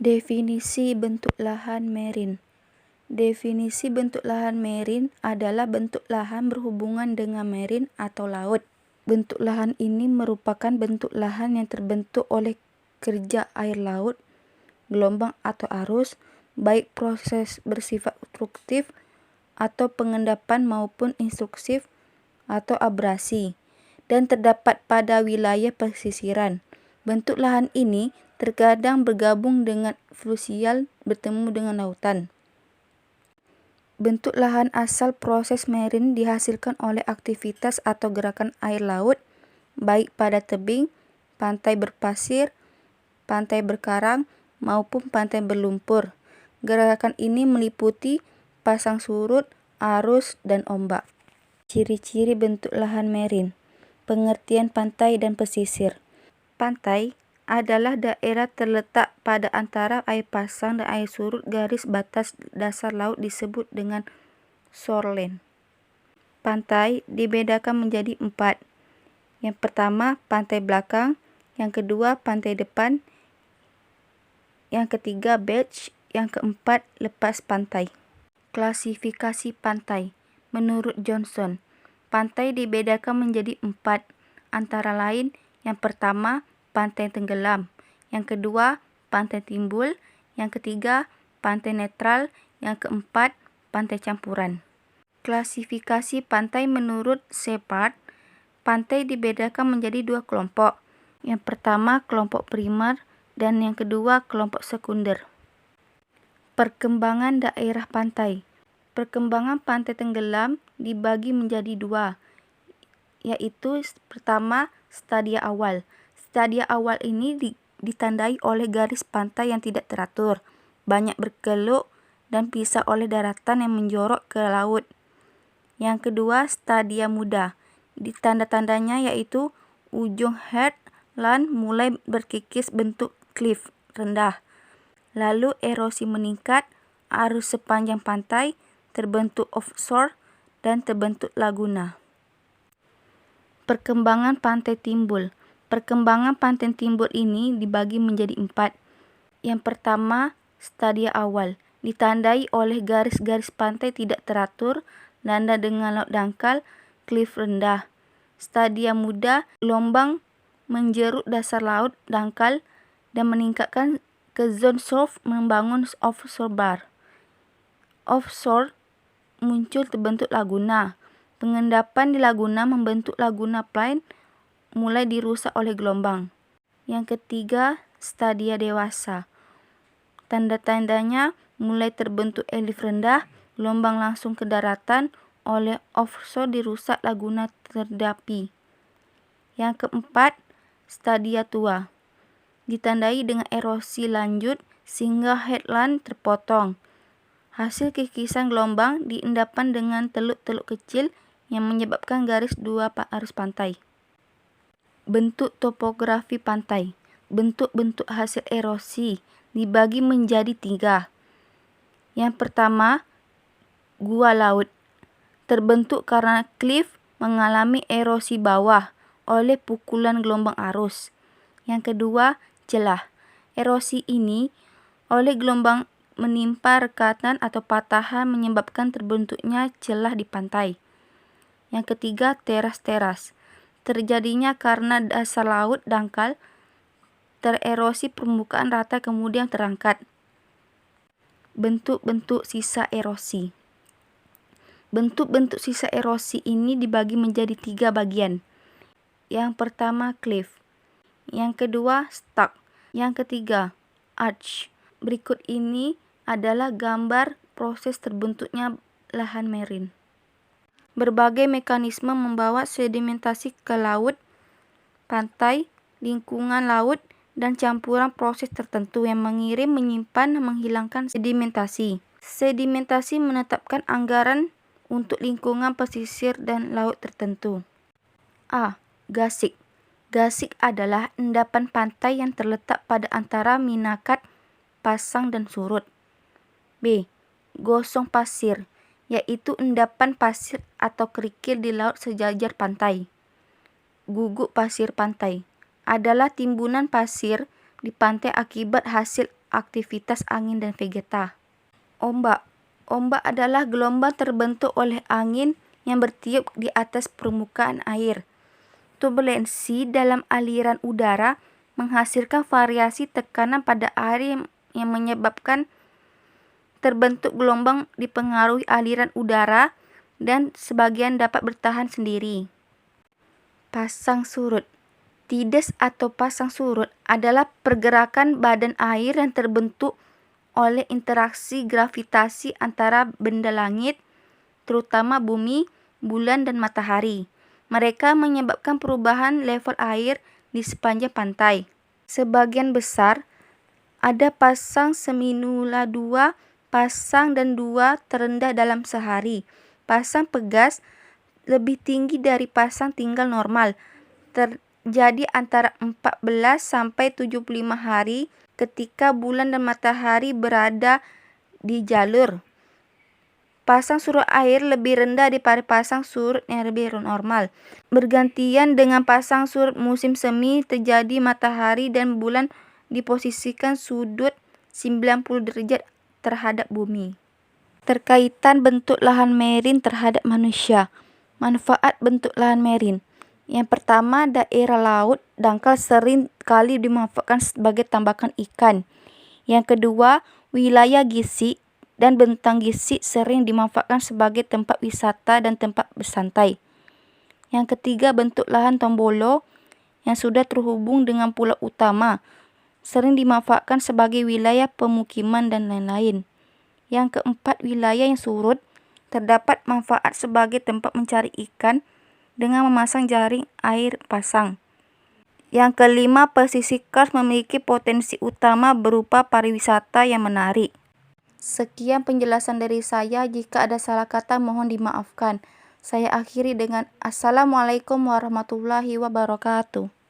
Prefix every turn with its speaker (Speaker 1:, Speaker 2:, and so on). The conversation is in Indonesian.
Speaker 1: Definisi bentuk lahan marine. Definisi bentuk lahan marine adalah bentuk lahan berhubungan dengan marine atau laut. Bentuk lahan ini merupakan bentuk lahan yang terbentuk oleh kerja air laut, gelombang atau arus, baik proses bersifat obstruktif atau pengendapan maupun instruktif atau abrasi, dan terdapat pada wilayah pesisiran. Bentuk lahan ini terkadang bergabung dengan fluvial bertemu dengan lautan. Bentuk lahan asal proses marine dihasilkan oleh aktivitas atau gerakan air laut, baik pada tebing, pantai berpasir, pantai berkarang, maupun pantai berlumpur. Gerakan ini meliputi pasang surut, arus, dan ombak. Ciri-ciri bentuk lahan marine. Pengertian pantai dan pesisir. Pantai adalah daerah terletak pada antara air pasang dan air surut. Garis batas dasar laut disebut dengan shoreline. Pantai dibedakan menjadi 4. Yang pertama, pantai belakang. Yang kedua, pantai depan. Yang ketiga, beach. Yang keempat, lepas pantai. Klasifikasi pantai. Menurut Johnson, pantai dibedakan menjadi 4, antara lain yang pertama, pantai tenggelam, yang kedua, pantai timbul, yang ketiga, pantai netral, yang keempat, pantai campuran. Klasifikasi pantai menurut Shepard, pantai dibedakan menjadi 2 kelompok. Yang pertama, kelompok primer, dan yang kedua, kelompok sekunder. Perkembangan daerah pantai. Perkembangan pantai tenggelam dibagi menjadi 2, yaitu pertama, stadia awal. Stadia awal ini ditandai oleh garis pantai yang tidak teratur, banyak berkelok, dan pisah oleh daratan yang menjorok ke laut. Yang kedua, stadia muda. Tanda-tandanya yaitu ujung headland mulai berkikis bentuk cliff rendah. Lalu erosi meningkat, arus sepanjang pantai, terbentuk offshore, dan terbentuk laguna. Perkembangan pantai timbul. Perkembangan pantai timbul ini dibagi menjadi 4. Yang pertama, stadia awal. Ditandai oleh garis-garis pantai tidak teratur, landa dengan laut dangkal, cliff rendah. Stadia muda, gelombang menjerut dasar laut dangkal dan meningkatkan ke zone surf, membangun offshore bar. Offshore muncul terbentuk laguna. Pengendapan di laguna membentuk laguna plain, mulai dirusak oleh gelombang. Yang ketiga, stadia dewasa. Tanda-tandanya mulai terbentuk elif rendah, gelombang langsung ke daratan, oleh offshore dirusak laguna terdapi. Yang keempat, stadia tua. Ditandai dengan erosi lanjut sehingga headland terpotong. Hasil kikisan gelombang diendapan dengan teluk-teluk kecil yang menyebabkan garis 2 arus pantai. Bentuk topografi pantai. Bentuk-bentuk hasil erosi dibagi menjadi 3. Yang pertama, gua laut. Terbentuk karena cliff mengalami erosi bawah oleh pukulan gelombang arus. Yang kedua, celah. Erosi ini oleh gelombang menimpa rekatan atau patahan menyebabkan terbentuknya celah di pantai. Yang ketiga, teras-teras. Terjadinya karena dasar laut dangkal tererosi, permukaan rata kemudian terangkat. Bentuk-bentuk sisa erosi. Bentuk-bentuk sisa erosi ini dibagi menjadi 3 bagian. Yang pertama, cliff. Yang kedua, stuck. Yang ketiga, arch. Berikut ini adalah gambar proses terbentuknya lahan marine. Berbagai mekanisme membawa sedimentasi ke laut, pantai, lingkungan laut, dan campuran proses tertentu yang mengirim, menyimpan, dan menghilangkan sedimentasi. Sedimentasi menetapkan anggaran untuk lingkungan pesisir dan laut tertentu. A. Gasik. Gasik adalah endapan pantai yang terletak pada antara minakat, pasang, dan surut. B. Gosong pasir, yaitu endapan pasir atau kerikil di laut sejajar pantai. Guguk pasir pantai adalah timbunan pasir di pantai akibat hasil aktivitas angin dan vegeta. Ombak. Ombak adalah gelombang terbentuk oleh angin yang bertiup di atas permukaan air. Turbulensi dalam aliran udara menghasilkan variasi tekanan pada air yang menyebabkan terbentuk gelombang dipengaruhi aliran udara dan sebagian dapat bertahan sendiri. Pasang surut. Tides atau pasang surut adalah pergerakan badan air yang terbentuk oleh interaksi gravitasi antara benda langit, terutama bumi, bulan, dan matahari. Mereka menyebabkan perubahan level air di sepanjang pantai. Sebagian besar ada pasang seminula 2, pasang dan 2 terendah dalam sehari. Pasang pegas lebih tinggi dari pasang tinggal normal. Terjadi antara 14 sampai 75 hari ketika bulan dan matahari berada di jalur. Pasang surut air lebih rendah daripada pasang surut yang lebih normal. Bergantian dengan pasang surut musim semi, terjadi matahari dan bulan diposisikan sudut 90 derajat terhadap bumi. Terkaitan bentuk lahan marine terhadap manusia. Manfaat bentuk lahan marine. Yang pertama, daerah laut dangkal sering kali dimanfaatkan sebagai tambakan ikan. Yang kedua, wilayah gisik dan bentang gisik sering dimanfaatkan sebagai tempat wisata dan tempat bersantai. Yang ketiga, bentuk lahan tombolo yang sudah terhubung dengan pulau utama sering dimanfaatkan sebagai wilayah pemukiman dan lain-lain. Yang keempat, wilayah yang surut terdapat manfaat sebagai tempat mencari ikan dengan memasang jaring air pasang. Yang kelima, pesisir karst memiliki potensi utama berupa pariwisata yang menarik. Sekian penjelasan dari saya. Jika ada salah kata mohon dimaafkan. Saya akhiri dengan Assalamualaikum warahmatullahi wabarakatuh.